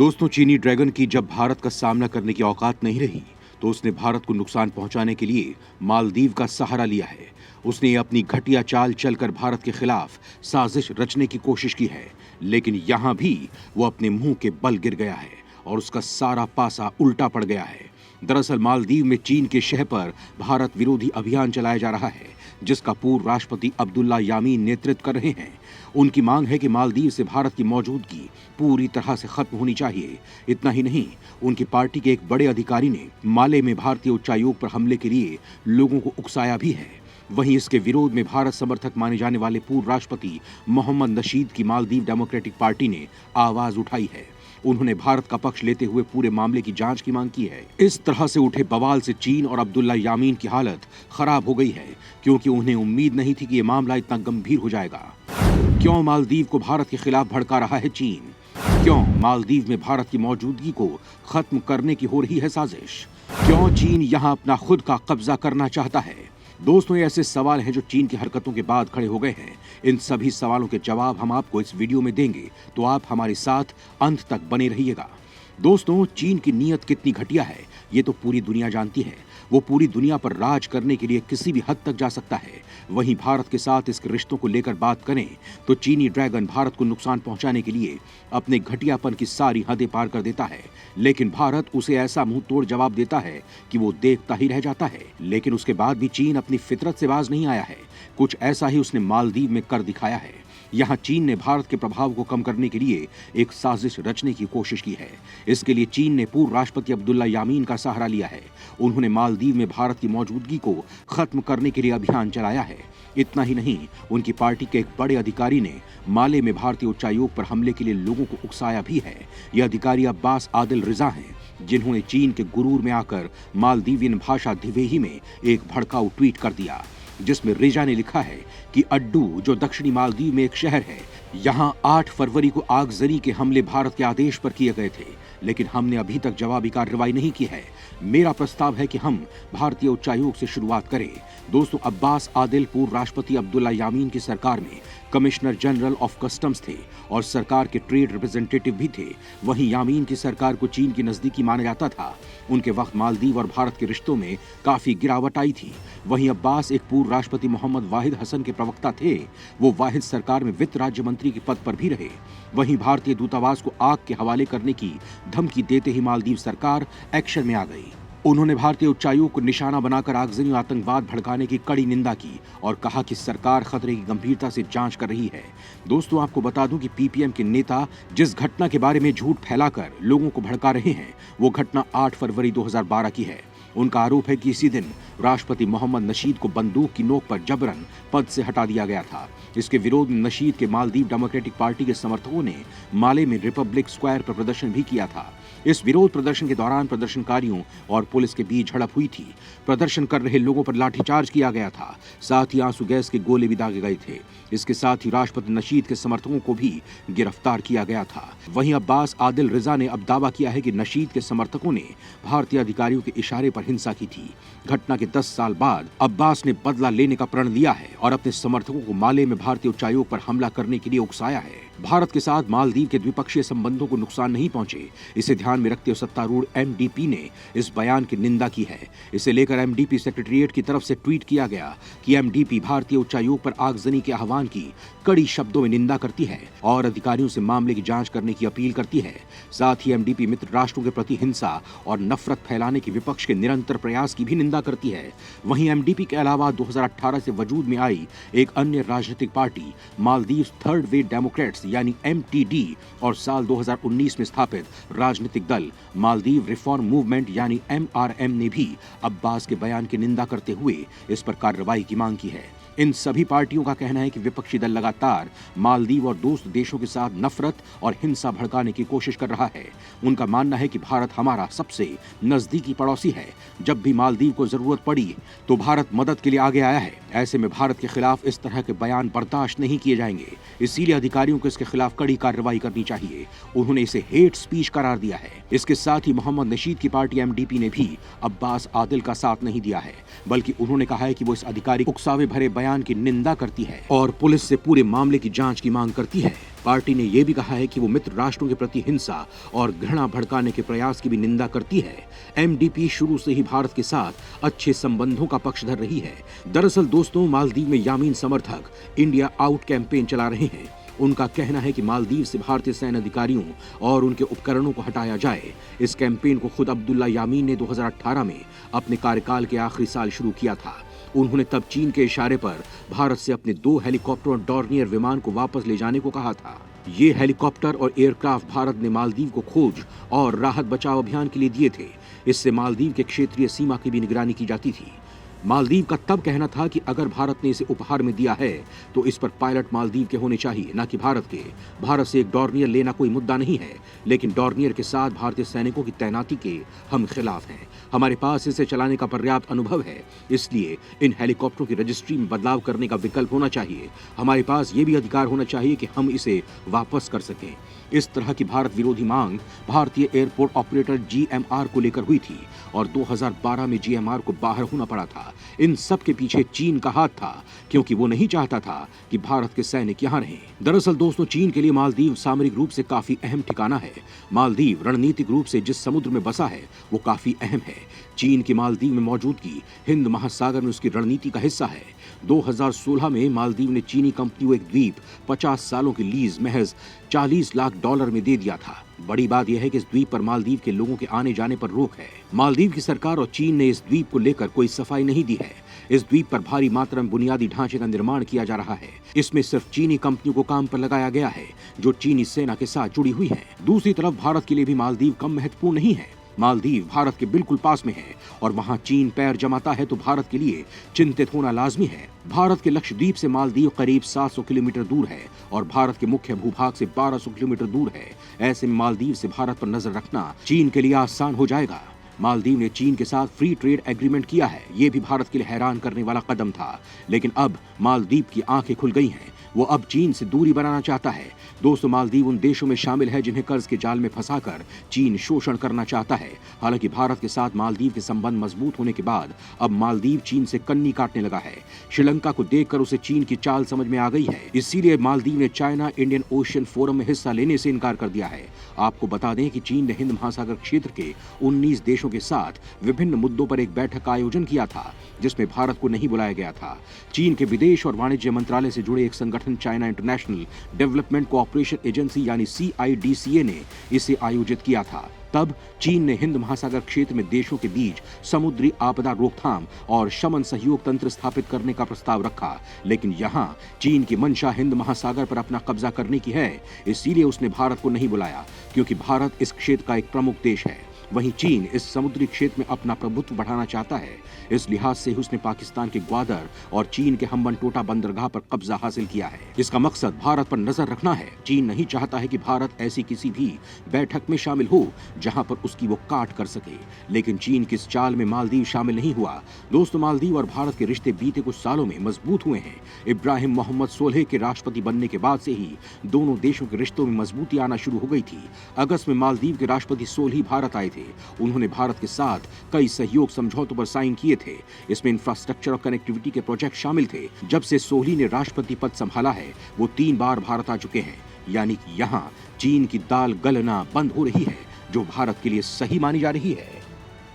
दोस्तों, चीनी ड्रैगन की जब भारत का सामना करने की औकात नहीं रही तो उसने भारत को नुकसान पहुंचाने के लिए मालदीव का सहारा लिया है। उसने अपनी घटिया चाल चलकर भारत के खिलाफ साजिश रचने की कोशिश की है, लेकिन यहां भी वो अपने मुंह के बल गिर गया है और उसका सारा पासा उल्टा पड़ गया है। दरअसल मालदीव में चीन के शह पर भारत विरोधी अभियान चलाया जा रहा है, जिसका पूर्व राष्ट्रपति अब्दुल्ला यामीन नेतृत्व कर रहे हैं। उनकी मांग है कि मालदीव से भारत की मौजूदगी पूरी तरह से खत्म होनी चाहिए। इतना ही नहीं, उनकी पार्टी के एक बड़े अधिकारी ने माले में भारतीय उच्चायोग पर हमले के लिए लोगों को उकसाया भी है। वहीं इसके विरोध में भारत समर्थक माने जाने वाले पूर्व राष्ट्रपति मोहम्मद नशीद की मालदीव डेमोक्रेटिक पार्टी ने आवाज उठाई है। उन्होंने भारत का पक्ष लेते हुए पूरे मामले की जांच की मांग की है। इस तरह से उठे बवाल से चीन और अब्दुल्ला यामीन की हालत खराब हो गई है, क्योंकि उन्हें उम्मीद नहीं थी कि ये मामला इतना गंभीर हो जाएगा। क्यों मालदीव को भारत के खिलाफ भड़का रहा है चीन? क्यों मालदीव में भारत की मौजूदगी को खत्म करने की हो रही है साजिश? क्यों चीन यहां अपना खुद का कब्जा करना चाहता है? दोस्तों, ये ऐसे सवाल हैं जो चीन की हरकतों के बाद खड़े हो गए हैं। इन सभी सवालों के जवाब हम आपको इस वीडियो में देंगे, तो आप हमारे साथ अंत तक बने रहिएगा। दोस्तों, चीन की नीयत कितनी घटिया है ये तो पूरी दुनिया जानती है। वो पूरी दुनिया पर राज करने के लिए किसी भी हद तक जा सकता है। वहीं भारत के साथ इसके रिश्तों को लेकर बात करें तो चीनी ड्रैगन भारत को नुकसान पहुंचाने के लिए अपने घटियापन की सारी हदें पार कर देता है, लेकिन भारत उसे ऐसा मुंह तोड़ जवाब देता है कि वो देखता ही रह जाता है। लेकिन उसके बाद भी चीन अपनी फितरत से बाज नहीं आया है। कुछ ऐसा ही उसने मालदीव में कर दिखाया है। यहाँ चीन ने भारत के प्रभाव को कम करने के लिए एक साजिश रचने की कोशिश की है। इसके लिए चीन ने पूर्व राष्ट्रपति अब्दुल्ला यामीन का सहारा लिया है। उन्होंने मालदीव में भारत की मौजूदगी को खत्म करने के लिए अभियान चलाया है। इतना ही नहीं, उनकी पार्टी के एक बड़े अधिकारी ने माले में भारतीय उच्चायोग पर हमले के लिए लोगों को उकसाया भी है। यह अधिकारी अब्बास आदिल रिजा हैं, जिन्होंने चीन के गुरूर में आकर मालदीवियन भाषा धिवेही में एक भड़काऊ ट्वीट कर दिया, जिसमें रिजा ने लिखा है कि अड्डू, जो दक्षिणी मालदीव में एक शहर है, यहाँ 8 फरवरी को आगजनी के हमले भारत के आदेश पर किए गए थे, लेकिन हमने अभी तक जवाबी कार्रवाई नहीं की है। मेरा प्रस्ताव है कि हम भारतीय उच्चायोग से शुरुआत करें। दोस्तों, अब्बास आदिल पूर्व राष्ट्रपति अब्दुल्ला यामीन की सरकार में कमिश्नर जनरल ऑफ कस्टम्स थे और सरकार के ट्रेड रिप्रेजेंटेटिव भी थे। वहीं यामीन की सरकार को चीन की नजदीकी माना जाता था। उनके वक्त मालदीव और भारत के रिश्तों में काफी गिरावट आई थी। वहीं अब्बास एक पूर्व राष्ट्रपति मोहम्मद वाहिद हसन के प्रवक्ता थे। वो वाहिद सरकार में वित्त राज्य मंत्री के पद पर भी रहे। वहीं भारतीय दूतावास को आग के हवाले करने की धमकी देते ही मालदीव सरकार एक्शन में आ गई। उन्होंने भारतीय उच्चायोग को निशाना बनाकर आगजनी और आतंकवाद भड़काने की कड़ी निंदा की और कहा कि सरकार खतरे की गंभीरता से जांच कर रही है। दोस्तों, आपको बता दूं कि पीपीएम के नेता जिस घटना के बारे में झूठ फैलाकर लोगों को भड़का रहे हैं, वो घटना 8 फरवरी 2012 की है। उनका आरोप है कि इसी दिन राष्ट्रपति मोहम्मद नशीद को बंदूक की नोक पर जबरन पद से हटा दिया गया था। इसके विरोध में नशीद के मालदीव डेमोक्रेटिक पार्टी के समर्थकों ने माले में रिपब्लिक स्क्वायर पर प्रदर्शन भी किया था। इस विरोध प्रदर्शन के दौरान प्रदर्शनकारियों और पुलिस के बीच झड़प हुई थी। प्रदर्शन कर रहे लोगों पर लाठीचार्ज किया गया था। साथ ही आंसू गैस के गोले भी दागे गए थे। इसके साथ ही राष्ट्रपति नशीद के समर्थकों को भी गिरफ्तार किया गया था। वहीं अब्बास आदिल रिजा ने अब दावा किया है कि नशीद के समर्थकों ने भारतीय अधिकारियों के इशारे पर हिंसा की थी। घटना के 10 साल बाद अब्बास ने बदला लेने का प्रण लिया है और अपने समर्थकों को माले में भारतीय उच्चायोग पर हमला करने के लिए उकसाया है। भारत के साथ मालदीव के द्विपक्षीय संबंधों को नुकसान नहीं पहुंचे, इसे ध्यान में रखते हुए सत्तारूढ़ एमडीपी ने इस बयान की निंदा की है। इसे लेकर एमडीपी सेक्रेटेरिएट की तरफ से ट्वीट किया गया कि एमडीपी भारतीय उच्चायोग पर आगजनी के आह्वान की कड़ी शब्दों में निंदा करती है और अधिकारियों से मामले की जांच करने की अपील करती है। साथ ही एमडीपी मित्र राष्ट्रों के प्रति हिंसा और नफरत फैलाने के विपक्ष के निरंतर प्रयास की भी निंदा करती है। वहीं एमडीपी के अलावा 2018 से वजूद में आई एक अन्य राजनीतिक party Maldives third way Democrats यानी एमटीडी और साल 2019 में स्थापित राजनीतिक दल मालदीव रिफॉर्म मूवमेंट यानी एमआरएम ने भी अब्बास के बयान की निंदा करते हुए इस पर कार्रवाई की मांग की है। इन सभी पार्टियों का कहना है कि विपक्षी दल लगातार मालदीव और दोस्त देशों के साथ नफरत और हिंसा भड़काने की कोशिश कर रहा है। उनका मानना है कि भारत हमारा सबसे नजदीकी पड़ोसी है। जब भी मालदीव को जरूरत पड़ी तो भारत मदद के लिए आगे आया है। ऐसे में भारत के खिलाफ इस तरह के बयान बर्दाश्त नहीं किए जाएंगे। इसीलिए अधिकारियों को इसके खिलाफ कड़ी कार्रवाई करनी चाहिए। उन्होंने इसे हेट स्पीच करार दिया है। इसके साथ ही मोहम्मद नशीद की पार्टी एमडीपी ने भी अब्बास आदिल का साथ नहीं दिया है, बल्कि उन्होंने कहा है कि वो इस अधिकारी उकसावे भरे बयान बयान की निंदा करती है और पुलिस से पूरे मामले की जांच की मांग करती है। पार्टी ने यह भी कहा है कि वो मित्र राष्ट्रों के प्रति हिंसा और घृणा भड़काने के प्रयास की भी निंदा करती है। एमडीपी शुरू से ही भारत के साथ अच्छे संबंधों का पक्षधर रही है। दरअसल दोस्तों, मालदीव में यामीन समर्थक इंडिया आउट कैंपेन चला रहे हैं। उनका कहना है कि मालदीव से भारतीय सैन्य अधिकारियों और उनके उपकरणों को हटाया जाए। इस कैंपेन को खुद अब्दुल्ला यामीन ने 2018 में अपने कार्यकाल के आखिरी साल शुरू किया था। उन्होंने तब चीन के इशारे पर भारत से अपने 2 हेलीकॉप्टर और डॉर्नियर विमान को वापस ले जाने को कहा था। ये हेलीकॉप्टर और एयरक्राफ्ट भारत ने मालदीव को खोज और राहत बचाव अभियान के लिए दिए थे। इससे मालदीव के क्षेत्रीय सीमा की भी निगरानी की जाती थी। मालदीव का तब कहना था कि अगर भारत ने इसे उपहार में दिया है तो इस पर पायलट मालदीव के होने चाहिए, न कि भारत के। भारत से एक डॉर्नियर लेना कोई मुद्दा नहीं है, लेकिन डॉर्नियर के साथ भारतीय सैनिकों की तैनाती के हम खिलाफ हैं। हमारे पास इसे चलाने का पर्याप्त अनुभव है, इसलिए इन हेलीकॉप्टरों की रजिस्ट्री में बदलाव करने का विकल्प होना चाहिए। हमारे पास ये भी अधिकार होना चाहिए कि हम इसे वापस कर सकें। इस तरह की भारत विरोधी मांग भारतीय एयरपोर्ट ऑपरेटर जीएमआर को लेकर हुई थी और 2012 में जीएमआर को बाहर होना पड़ा था। इन सब के पीछे चीन का हाथ था, क्योंकि वो नहीं चाहता था कि भारत के सैनिक यहाँ रहें। दरअसल दोस्तों, चीन के लिए मालदीव सामरिक रूप से काफी अहम ठिकाना है। मालदीव रणनीतिक रूप से जिस समुद्र में बसा है वो काफी अहम है। चीन की मालदीव में मौजूदगी हिंद महासागर में उसकी रणनीति का हिस्सा है। 2016 में मालदीव ने चीनी कंपनी को एक द्वीप 50 सालों की लीज महज $40 लाख में दे दिया था। बड़ी बात यह है कि इस द्वीप पर मालदीव के लोगों के आने जाने पर रोक है। मालदीव की सरकार और चीन ने इस द्वीप को लेकर कोई सफाई नहीं दी है। इस द्वीप पर भारी मात्रा में बुनियादी ढांचे का निर्माण किया जा रहा है। इसमें सिर्फ चीनी कंपनियों को काम पर लगाया गया है जो चीनी सेना के साथ जुड़ी हुई है। दूसरी तरफ भारत के लिए भी मालदीव कम महत्वपूर्ण नहीं है। मालदीव भारत के बिल्कुल पास में है और वहां चीन पैर जमाता है तो भारत के लिए चिंतित होना लाजमी है। भारत के लक्षद्वीप से मालदीव करीब 700 किलोमीटर दूर है और भारत के मुख्य भूभाग से 1200 किलोमीटर दूर है। ऐसे में मालदीव से भारत पर नजर रखना चीन के लिए आसान हो जाएगा। मालदीव ने चीन के साथ फ्री ट्रेड एग्रीमेंट किया है। ये भी भारत के लिए हैरान करने वाला कदम था, लेकिन अब मालदीव की आंखें खुल गई हैं। वो अब चीन से दूरी बनाना चाहता है। दोस्तों, मालदीव उन देशों में शामिल है जिन्हें कर्ज के जाल में फंसाकर चीन शोषण करना चाहता है। हालांकि भारत के साथ मालदीव के संबंध मजबूत होने के बाद अब मालदीव चीन से कन्नी काटने लगा है। श्रीलंका को देखकर उसे चीन की चाल समझ में आ गई है। इसीलिए मालदीव ने चाइना इंडियन ओशियन फोरम में हिस्सा लेने से इनकार कर दिया है। आपको बता दें कि चीन ने हिंद महासागर क्षेत्र के 19 देशों के साथ विभिन्न मुद्दों पर एक बैठक का आयोजन किया था, जिसमें भारत को नहीं बुलाया गया था। चीन के विदेश और वाणिज्य मंत्रालय से जुड़े एक संगठन China international development cooperation agency यानी CIDCA ने इसे आयोजित किया था। तब चीन ने हिंद महासागर क्षेत्र में देशों के बीच समुद्री आपदा रोकथाम और शमन सहयोग तंत्र स्थापित करने का प्रस्ताव रखा, लेकिन यहाँ चीन की मंशा हिंद महासागर पर अपना कब्जा करने की है। इसीलिए उसने भारत को नहीं बुलाया, क्योंकि भारत इस क्षेत्र का एक प्रमुख देश है। वहीं चीन इस समुद्री क्षेत्र में अपना प्रभुत्व बढ़ाना चाहता है। इस लिहाज से उसने पाकिस्तान के ग्वादर और चीन के हम्बनटोटा बंदरगाह पर कब्जा हासिल किया है। इसका मकसद भारत पर नजर रखना है। चीन नहीं चाहता है कि भारत ऐसी किसी भी बैठक में शामिल हो जहां पर उसकी वो काट कर सके, लेकिन चीन की इस चाल में मालदीव शामिल नहीं हुआ। दोस्तों, मालदीव और भारत के रिश्ते बीते कुछ सालों में मजबूत हुए हैं। इब्राहिम मोहम्मद सोलेह के राष्ट्रपति बनने के बाद से ही दोनों देशों के रिश्तों में मजबूती आना शुरू हो गई थी। अगस्त में मालदीव के राष्ट्रपति सोलिह भारत आए थे। उन्होंने भारत के साथ कई सहयोग समझौतों पर साइन किए थे। इसमें इंफ्रास्ट्रक्चर और कनेक्टिविटी के प्रोजेक्ट शामिल थे। जब से सोलिह ने राष्ट्रपति पद संभाला है वो 3 बार भारत आ चुके हैं, यानी कि यहाँ चीन की दाल गलना बंद हो रही है, जो भारत के लिए सही मानी जा रही है।